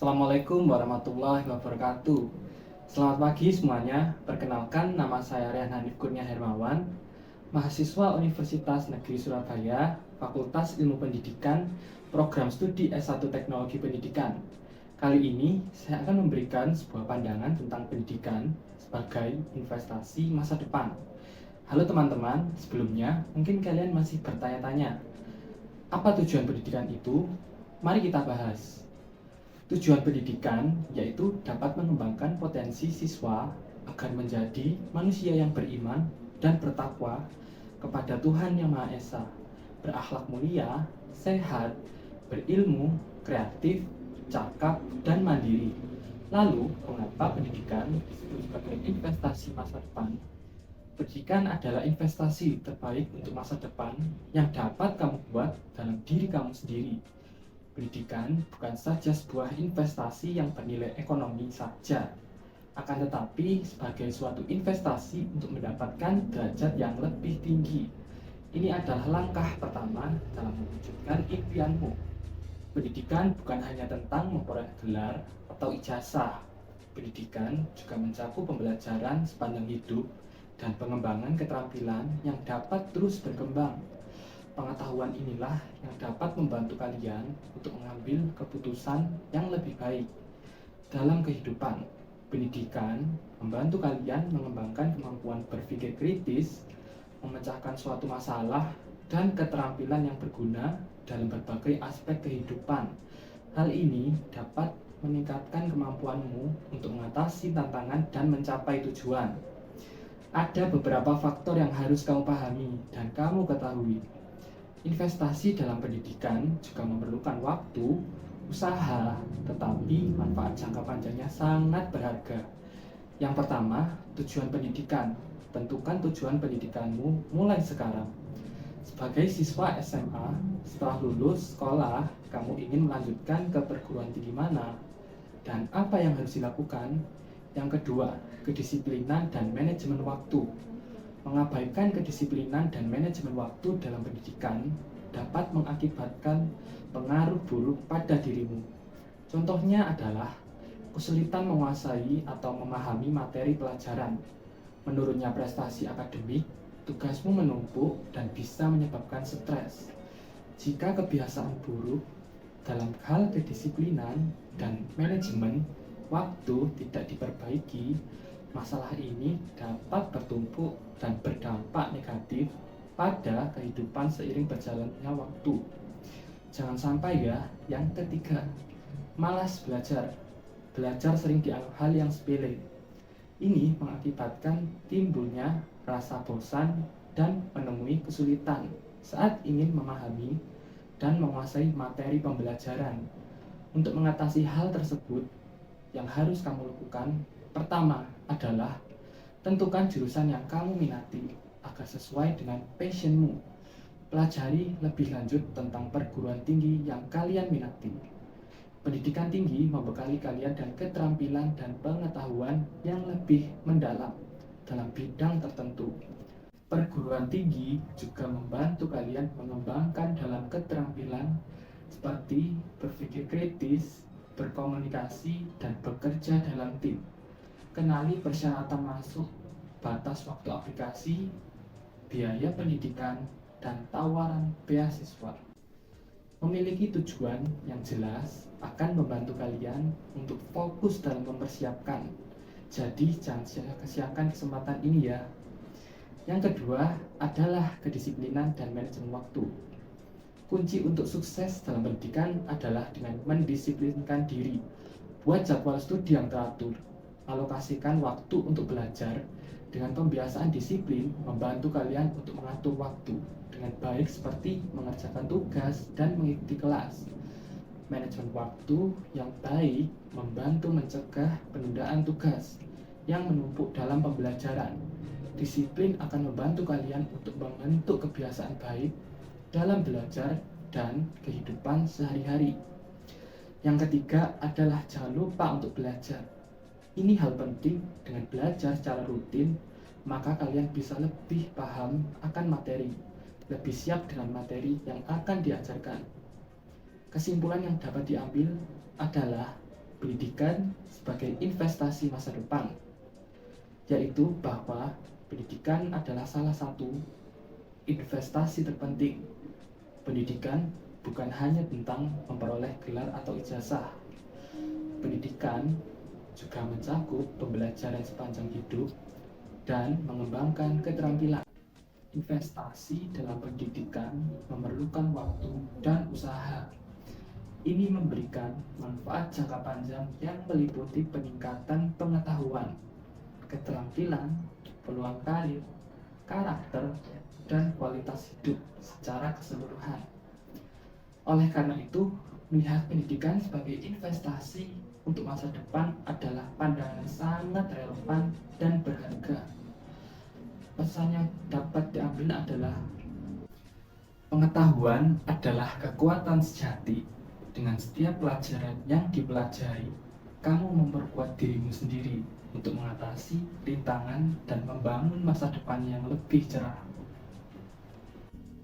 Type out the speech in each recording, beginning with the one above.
Assalamualaikum warahmatullahi wabarakatuh. Selamat pagi semuanya. Perkenalkan, nama saya Rian Hanif Kurnia Hermawan, mahasiswa Universitas Negeri Surabaya, Fakultas Ilmu Pendidikan, Program Studi S1 Teknologi Pendidikan. Kali ini saya akan memberikan sebuah pandangan tentang pendidikan sebagai investasi masa depan. Halo teman-teman, sebelumnya mungkin kalian masih bertanya-tanya, apa tujuan pendidikan itu? Mari kita bahas. Tujuan pendidikan yaitu dapat mengembangkan potensi siswa agar menjadi manusia yang beriman dan bertakwa kepada Tuhan Yang Maha Esa, berakhlak mulia, sehat, berilmu, kreatif, cakap, dan mandiri. Lalu, mengapa pendidikan disebut sebagai investasi masa depan? Pendidikan adalah investasi terbaik untuk masa depan yang dapat kamu buat dalam diri kamu sendiri. Pendidikan bukan saja sebuah investasi yang bernilai ekonomi saja, akan tetapi sebagai suatu investasi untuk mendapatkan derajat yang lebih tinggi. Ini adalah langkah pertama dalam mewujudkan impianmu. Pendidikan bukan hanya tentang memperoleh gelar atau ijazah. Pendidikan juga mencakup pembelajaran sepanjang hidup dan pengembangan keterampilan yang dapat terus berkembang. Pengetahuan inilah yang dapat membantu kalian untuk mengambil keputusan yang lebih baik dalam kehidupan. Pendidikan membantu kalian mengembangkan kemampuan berpikir kritis, memecahkan suatu masalah, dan keterampilan yang berguna dalam berbagai aspek kehidupan. Hal ini dapat meningkatkan kemampuanmu untuk mengatasi tantangan dan mencapai tujuan. Ada beberapa faktor yang harus kamu pahami dan kamu ketahui. Investasi dalam pendidikan juga memerlukan waktu, usaha, tetapi manfaat jangka panjangnya sangat berharga. Yang pertama, tujuan pendidikan. Tentukan tujuan pendidikanmu mulai sekarang. Sebagai siswa SMA, setelah lulus sekolah, kamu ingin melanjutkan ke perguruan tinggi mana? Dan apa yang harus dilakukan? Yang kedua, kedisiplinan dan manajemen waktu. Mengabaikan kedisiplinan dan manajemen waktu dalam pendidikan dapat mengakibatkan pengaruh buruk pada dirimu. Contohnya adalah kesulitan menguasai atau memahami materi pelajaran, menurunnya prestasi akademik, tugasmu menumpuk dan bisa menyebabkan stres. Jika kebiasaan buruk dalam hal kedisiplinan dan manajemen waktu tidak diperbaiki, masalah ini dapat bertumpuk dan berdampak negatif pada kehidupan seiring berjalannya waktu. Jangan sampai ya. Yang ketiga, malas belajar. Belajar sering dianggap hal yang sepele. Ini mengakibatkan timbulnya rasa bosan dan menemui kesulitan saat ingin memahami dan menguasai materi pembelajaran. Untuk mengatasi hal tersebut, yang harus kamu lakukan pertama adalah tentukan jurusan yang kamu minati agar sesuai dengan passionmu. Pelajari lebih lanjut tentang perguruan tinggi yang kalian minati. Pendidikan tinggi membekali kalian dengan keterampilan dan pengetahuan yang lebih mendalam dalam bidang tertentu. Perguruan tinggi juga membantu kalian mengembangkan dalam keterampilan seperti berpikir kritis, berkomunikasi, dan bekerja dalam tim. Kenali persyaratan masuk, batas waktu aplikasi, biaya pendidikan, dan tawaran beasiswa. Memiliki tujuan yang jelas akan membantu kalian untuk fokus dalam mempersiapkan. Jadi jangan sia-siakan kesempatan ini ya. Yang kedua adalah kedisiplinan dan manajemen waktu. Kunci untuk sukses dalam pendidikan adalah dengan mendisiplinkan diri. Buat jadwal studi yang teratur, alokasikan waktu untuk belajar. Dengan pembiasaan disiplin, membantu kalian untuk mengatur waktu dengan baik seperti mengerjakan tugas dan mengikuti kelas. Manajemen waktu yang baik membantu mencegah penundaan tugas yang menumpuk dalam pembelajaran. Disiplin akan membantu kalian untuk membentuk kebiasaan baik dalam belajar dan kehidupan sehari-hari. Yang ketiga adalah jangan lupa untuk belajar. Ini hal penting. Dengan belajar secara rutin, maka kalian bisa lebih paham akan materi, lebih siap dengan materi yang akan diajarkan. Kesimpulan yang dapat diambil adalah pendidikan sebagai investasi masa depan, yaitu bahwa pendidikan adalah salah satu investasi terpenting. Pendidikan bukan hanya tentang memperoleh gelar atau ijazah. Pendidikan juga mencakup pembelajaran sepanjang hidup dan mengembangkan keterampilan. Investasi dalam pendidikan memerlukan waktu dan usaha. Ini memberikan manfaat jangka panjang yang meliputi peningkatan pengetahuan, keterampilan, peluang karir, karakter, dan kualitas hidup secara keseluruhan. Oleh karena itu, melihat pendidikan sebagai investasi untuk masa depan adalah pandangan sangat relevan dan berharga. Pesan yang dapat diambil adalah pengetahuan adalah kekuatan sejati. Dengan setiap pelajaran yang dipelajari, kamu memperkuat dirimu sendiri untuk mengatasi rintangan dan membangun masa depan yang lebih cerah.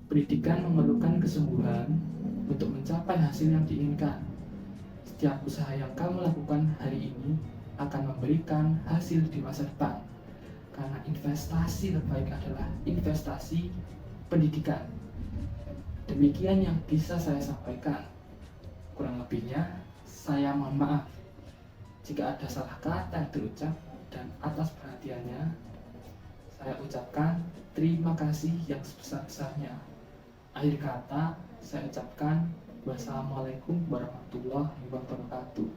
Pendidikan memerlukan kesungguhan untuk mencapai hasil yang diinginkan. Setiap usaha yang kamu lakukan hari ini akan memberikan hasil di masa depan. Karena investasi terbaik adalah investasi pendidikan. Demikian yang bisa saya sampaikan. Kurang lebihnya, saya mohon maaf jika ada salah kata yang terucap, dan atas perhatiannya, saya ucapkan terima kasih yang sebesar-besarnya. Akhir kata, saya ucapkan wassalamualaikum warahmatullahi wabarakatuh.